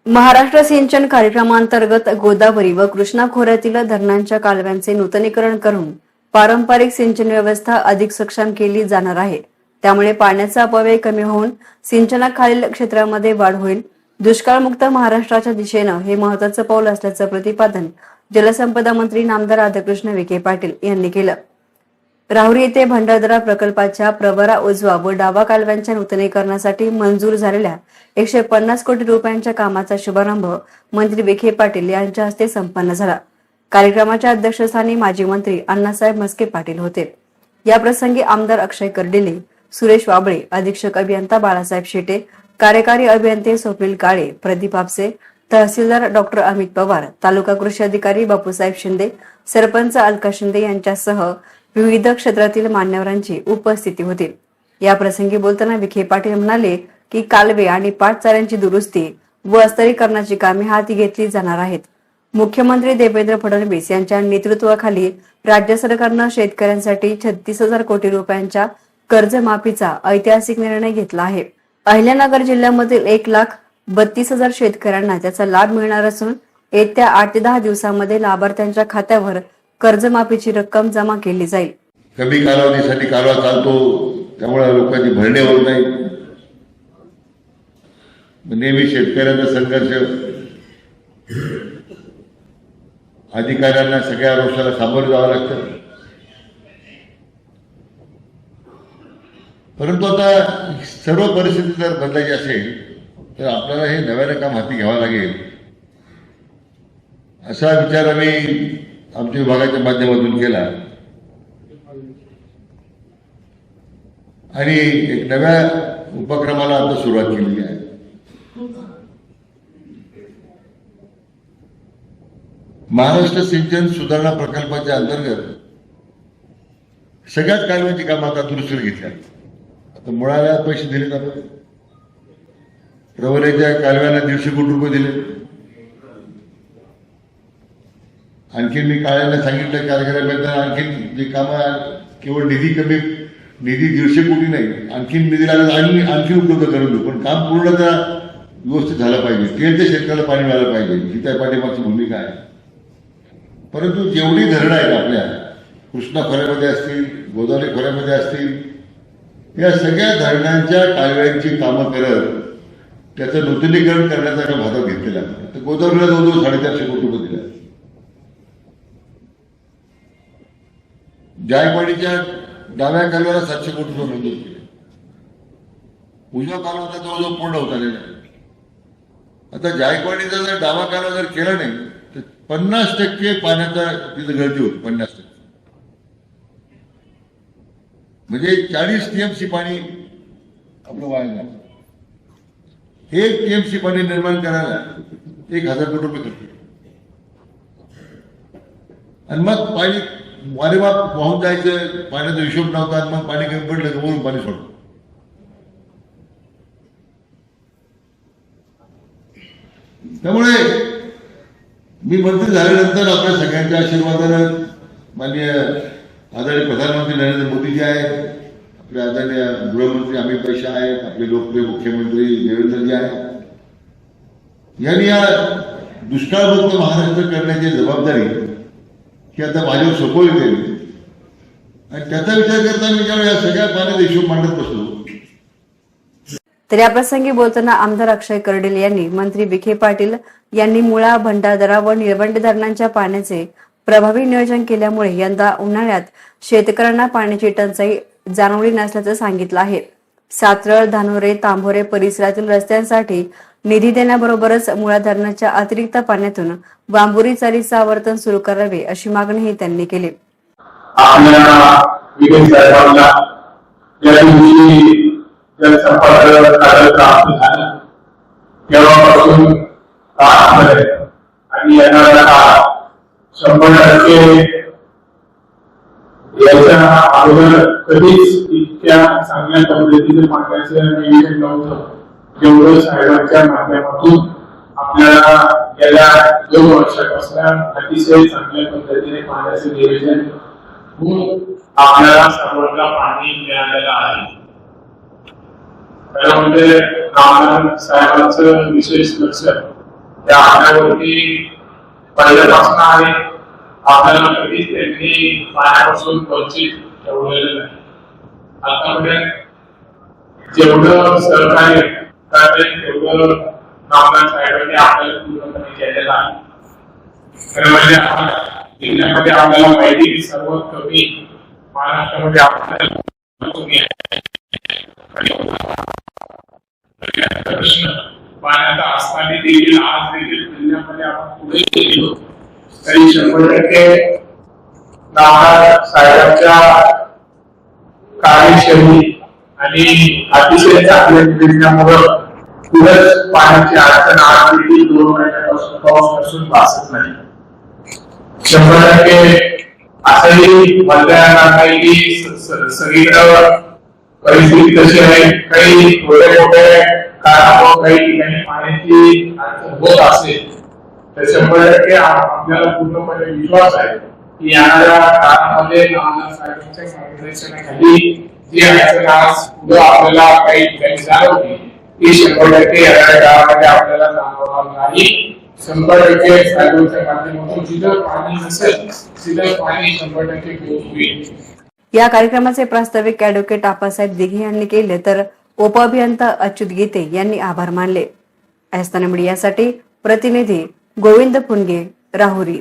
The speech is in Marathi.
महाराष्ट्र सिंचन कार्यक्रमांतर्गत गोदावरी व कृष्णा खोऱ्यातील धरणांच्या कालव्यांचे नूतनीकरण करून पारंपरिक सिंचन व्यवस्था अधिक सक्षम केली जाणार आहे। त्यामुळे पाण्याचा अपव्यय कमी होऊन सिंचनाखालील क्षेत्रामध्ये वाढ होईल। दुष्काळमुक्त महाराष्ट्राच्या दिशेने हे महत्त्वाचे पाऊल असल्याचे प्रतिपादन जलसंपदा मंत्री नामदार राधाकृष्ण विखे पाटील यांनी केलं। राहुरी येथे भंडारदरा प्रकल्पाच्या प्रवरा उजवा व डावा कालव्यांच्या नूतनीकरणासाठी मंजूर झालेल्या 150 कोटी रुपयांच्या कामाचा शुभारंभ मंत्री विखे पाटील यांच्या हस्ते संपन्न झाला। कार्यक्रमाच्या अध्यक्षस्थानी माजी मंत्री अण्णासाहेब म्हस्के पाटील होते। या प्रसंगी आमदार अक्षय कर्डिले, सुरेश वाबळे, अधीक्षक अभियंता बाळासाहेब शेटे, कार्यकारी अभियंते स्वप्नील काळे, प्रदीप आपसे, तहसीलदार डॉक्टर अमित पवार, तालुका कृषी अधिकारी बापूसाहेब शिंदे, सरपंच अलका शिंदे यांच्यासह विविध क्षेत्रातील मान्यवरांची उपस्थिती होती। या प्रसंगी बोलताना विखे पाटील म्हणाले की कालवे आणि पाटचाऱ्यांची दुरुस्ती व अस्तरीकरणाची कामे हाती घेतली जाणार आहेत। मुख्यमंत्री देवेंद्र फडणवीस यांच्या नेतृत्वाखाली राज्य सरकारने शेतकऱ्यांसाठी 36,000 कोटी रुपयांच्या कर्जमाफीचा ऐतिहासिक निर्णय घेतला आहे। अहिल्यानगर जिल्ह्यामधील 1,32,000 शेतकऱ्यांना त्याचा लाभ मिळणार असून येत्या 8 ते 10 दिवसांमध्ये लाभार्थ्यांच्या खात्यावर कर्जमाफीची रक्कम जमा केली जाईल। कमी कालावधीसाठी कालवा चालतो, त्यामुळे लोकांची भरणे होत नाही। नेहमी शेतकऱ्यांचा संघर्ष, अधिकाऱ्यांना सगळ्या रोषाला सामोरे जावं लागतं। परंतु आता सर्व परिस्थिती जर बदलायची असेल तर आपल्याला हे नव्याने काम हाती घ्यावं लागेल, असा विचार आम्ही आमच्या विभागाच्या माध्यमातून केला आणि एक नव्या उपक्रमाला आता सुरुवात केलेली आहे। महाराष्ट्र सिंचन सुधारणा प्रकल्पाच्या अंतर्गत सगळ्याच कालव्यांची कामं आता दुरुस्तीला घेतल्या। आता मुळाला पैसे दिले जातात, प्रवऱ्याच्या कालव्यांना 150 कोटी रुपये दिले। आणखी मी काळ्यांना सांगितलं कार्यक्रमात आणखी जे कामं केवळ निधी 150 कोटी नाही, आणखी निधी लागला आणखी उपलब्ध करून देऊ, पण काम पूर्ण जरा व्यवस्थित झालं पाहिजे। तेल ते शेतकऱ्याला पाणी मिळालं पाहिजे, ही त्या पाठीमागची भूमिका आहे। परंतु जेवढी धरणं आहेत आपल्या कृष्णा खोऱ्यामध्ये असतील, गोदावरी खोऱ्यामध्ये असतील, या सगळ्या धरणांच्या कालव्यांची कामं करत त्याचं नूतनीकरण करण्याचा काम हातात घेतलेला आहे। तर गोदावरीला जवळजवळ 450 कोटी रुपये दिले। जायकवाडीच्या डाव्या कालव्याला 700 कोटी रुपये मंजूर केले। उजवा कालवा आता जवळजवळ पूर्ण होत आलेला आहे। आता जायकवाडीचा जर डावा कालवा जर केला नाही तर 50% पाण्याचा तिथं गळती होती। 50% म्हणजे 40 TMC पाणी आपलं वाया जातं। 1 TMC पाणी निर्माण करायला 1,000 कोटी रुपये खर्च, आणि मग पाणी वारेमाप वाहून जायचं, पाण्याचा हिशोब नव्हता, मग पाणी कमी पडलं तर वरून पाणी सोडतं। त्यामुळे मी मंत्री झाल्यानंतर आपल्या सगळ्यांच्या आशीर्वादानं माननीय आदरणीय प्रधानमंत्री नरेंद्र मोदीजी आहेत, आपले आदरणीय गृहमंत्री अमित शाह आहेत, आपले लोकप्रिय मुख्यमंत्री देवेंद्रजी आहेत, यांनी या दुष्काळमुक्त महाराष्ट्र करण्याची जबाबदारी की आता माझ्यावर सोपवली गेली, आणि त्याचा विचार करता मी जेव्हा या सगळ्या पाण्याचा हिशोब मांडत बसलो। तर या प्रसंगी बोलताना आमदार अक्षय कर्डिले यांनी मंत्री विखे पाटील यांनी मुळा, भंडारदरा व निळवंडे धरणांच्या पाण्याचे प्रभावी नियोजन केल्यामुळे यंदा उन्हाळ्यात शेतकऱ्यांना पाण्याची टंचाई जाणवली नसल्याचं सांगितलं आहे। सातरळ, धानोरे, तांभोरे परिसरातील रस्त्यांसाठी निधी देण्याबरोबरच मुळा धरणाच्या अतिरिक्त पाण्यातून वांबुरी चालीचं आवर्तन सुरू करावे अशी मागणीही त्यांनी केली। याच्या अगोदर कधीच इतक्या चांगल्या पद्धतीने पाण्याचं नियोजन नव्हतं जेवढं साहेबांच्या माध्यमातून आपल्याला गेल्या 2 वर्षापासून अतिशय चांगल्या पद्धतीने पाण्याचं नियोजन होऊन आपल्याला सर्वांना पाणी मिळालेलं आहे। त्यामध्ये साहेबांचं विशेष लक्ष त्या आपल्यावरती पहिल्यापासून आहे. आपल्याला कधीच त्यांनी पाण्यापासून वंचित ठेवलेलं नाही. आतापर्यंत जेवढं सहकार्य करते तेवढं नामदार साहेबांनी आपल्याला पूर्णपणे केलेलं आहे. खरं म्हणजे जिल्ह्यामध्ये आपल्याला माहिती सर्वात कमी महाराष्ट्रामध्ये आपल्याला कमी आहे. प्रश्न पाण्याचा असताना देखील आज देखील जिल्ह्यामध्ये आपण पुढे गेलो तरी 100% नामदार साहेबांच्या कार्यशैली आणि अतिशय चांगल्या निर्णयामुळे पुढेच पाण्याची अडचण आज देखील 2 महिन्यापासून पाऊस नसून भासत नाही. 100% असंही म्हणता येणार नाही की सगळीकडे परिस्थिती कशी आहे. काही थोडे मोठे कारणामुळे काही ठिकाणी पाण्याची अडचण होत असेल तर 100% आपल्याला पूर्णपणे विश्वास आहे की येणाऱ्या काळामध्ये नामदार साहेबांच्या मार्गदर्शनाखाली जी अडचण आज पुढे आपल्याला काही ठिकाणी जाणवते ती 100% येणाऱ्या काळामध्ये आपल्याला जाणवणार नाही. 100% साहेबांच्या माध्यमातून जिथं पाणी नसेल तिथं पाणी 100% होईल. या कार्यक्रमाचे प्रास्ताविक ॲडव्होकेट आप्पासाहेब दिघे यांनी केले तर उपअभियंता अच्युत गीते यांनी आभार मानले. मीडियासाठी प्रतिनिधी गोविंद फुनगे, राहुरी.